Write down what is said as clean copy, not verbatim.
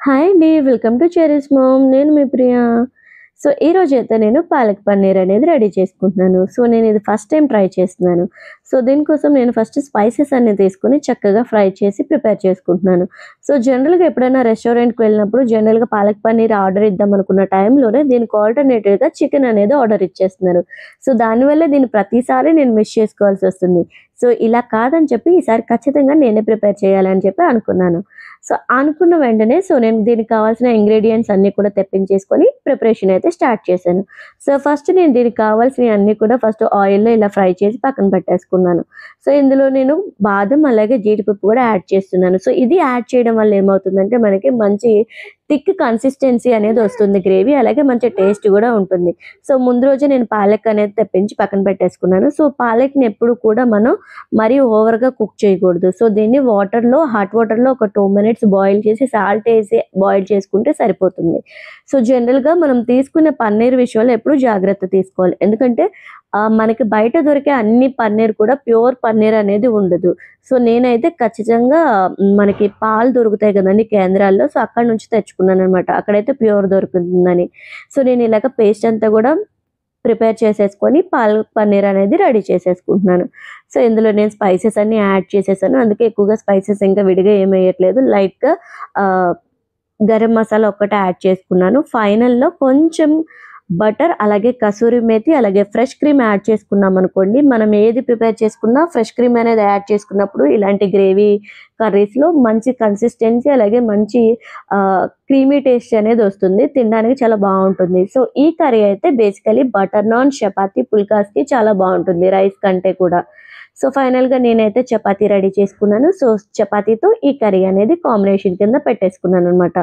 Hi అండి. Welcome to Cherry's mom. నేను మీ ప్రియా. సో, ఈరోజైతే నేను పాలక్ పన్నీర్ అనేది రెడీ చేసుకుంటున్నాను. సో, నేనిది ఫస్ట్ టైమ్ ట్రై చేస్తున్నాను. సో, దీనికోసం నేను ఫస్ట్ స్పైసెస్ అన్నీ తీసుకొని చక్కగా ఫ్రై చేసి ప్రిపేర్ చేసుకుంటున్నాను. సో, జనరల్‌గా ఎప్పుడైనా రెస్టారెంట్‌కి వెళ్ళినప్పుడు జనరల్‌గా పాలక్ పన్నీర్ ఆర్డర్ ఇద్దామనుకున్న టైంలోనే దీనికి ఆల్టర్‌నేటివ్‌గా చికెన్ అనేది ఆర్డర్ ఇచ్చేస్తున్నారు. సో, దానివల్ల దీన్ని ప్రతిసారి నేను మిస్ చేసుకోవాల్సొస్తుంది. సో, ఇలా కాదని చెప్పి ఈసారి ఖచ్చితంగా నేనే ప్రిపేర్ చేయాలని చెప్పి అనుకున్నాను. సో, అనుకున్న వెంటనే నేను దీనికి కావాల్సిన ఇంగ్రీడియెంట్స్ అన్నీ కూడా తెప్పించేసుకొని ప్రిపరేషన్ అయితే స్టార్ట్ చేశాను. సో, ఫస్ట్ నేను దీనికి కావాల్సినయి అన్నీ కూడా ఫస్ట్ ఆయిల్‌లో ఇలా ఫ్రై చేసి పక్కన పెట్టేసుకున్నాను. సో, ఇందులో నేను బాదం అలాగే జీడిపప్పు కూడా యాడ్ చేస్తున్నాను. సో, ఇది యాడ్ చేయడం వల్ల ఏమవుతుందంటే మనకి మంచి థిక్ కన్సిస్టెన్సీ అనేది వస్తుంది గ్రేవీ. అలాగే మంచి టేస్ట్ గూడా ఉంటుంది. సో, ముందు రోజే నేను పాలక్ అనేది తెప్పించి పక్కన పెట్టేసుకున్నాను. సో, పాలక్‌ని ఎప్పుడు కూడా మనం మరీ ఓవర్‌గా కుక్ చేయకూడదు. సో, దీన్ని హాట్ వాటర్‌లో ఒక 2 మినిట్స్ బాయిల్ చేసి సాల్ట్ ఏసి బాయిల్ చేసుకుంటే సరిపోతుంది. సో, జనరల్‌గా మనం తీసుకునే పన్నీర్ విషయంలో ఎప్పుడు జాగ్రత్త తీసుకోవాలి. ఎందుకంటే మనకి బయట దొరికే అన్ని పన్నీర్ కూడా ప్యూర్ పన్నీర్ అనేది ఉండదు. సో, నేనైతే ఖచ్చితంగా మనకి పాలు దొరుకుతాయి గదండీ కేంద్రాల్లో. సో, అక్కడి నుంచి తెచ్చుకున్నాననమాట. అక్కడైతే ప్యూర్ దొరుకుతుందని. సో, నేను ఇలాగ పేస్ట్ అంతా గూడా ప్రిపేర్ చేసేసుకొని పాలక్ పన్నీర్ అనేది రెడీ చేసేసుకుంటున్నాను. సో, ఇందులో నేను స్పైసెస్ అన్నీ యాడ్ చేసేసాను. అందుకే ఎక్కువగా స్పైసెస్ ఇంకా విడిగా ఏమెయట్లేదు. లైట్‌గా ఆహ్, గరం మసాలా ఒక్కటే యాడ్ చేసుకున్నాను. ఫైనల్‌లో కొంచెం బటర్, అలాగే కసూరి మేతి, అలాగే ఫ్రెష్ క్రీమ్ యాడ్ చేసుకున్నామనుకోండి, మనం ఏది ప్రిపేర్ చేసుకున్నా ఫ్రెష్ క్రీమ్ అనేది యాడ్ చేసుకున్నప్పుడు ఇలాంటి గ్రేవీ కర్రీస్‌లో మంచి కన్సిస్టెన్సీ అలాగే మంచి క్రీమీ టేస్ట్ అనేది వస్తుంది. తినడానికి చాలా బావుంటుంది. సో, ఈ కర్రీ అయితే బేసికల్లీ బటర్ నాన్, చపాతీ, పుల్కాస్‌కి చాలా బావుంటుంది రైస్ కంటే కూడా. సో, ఫైనల్‌గా నేనైతే చపాతీ రెడీ చేసుకున్నాను. సో, చపాతీతో ఈ కర్రీ అనేది కాంబినేషన్ కింద పెట్టేసుకున్నాననమాట.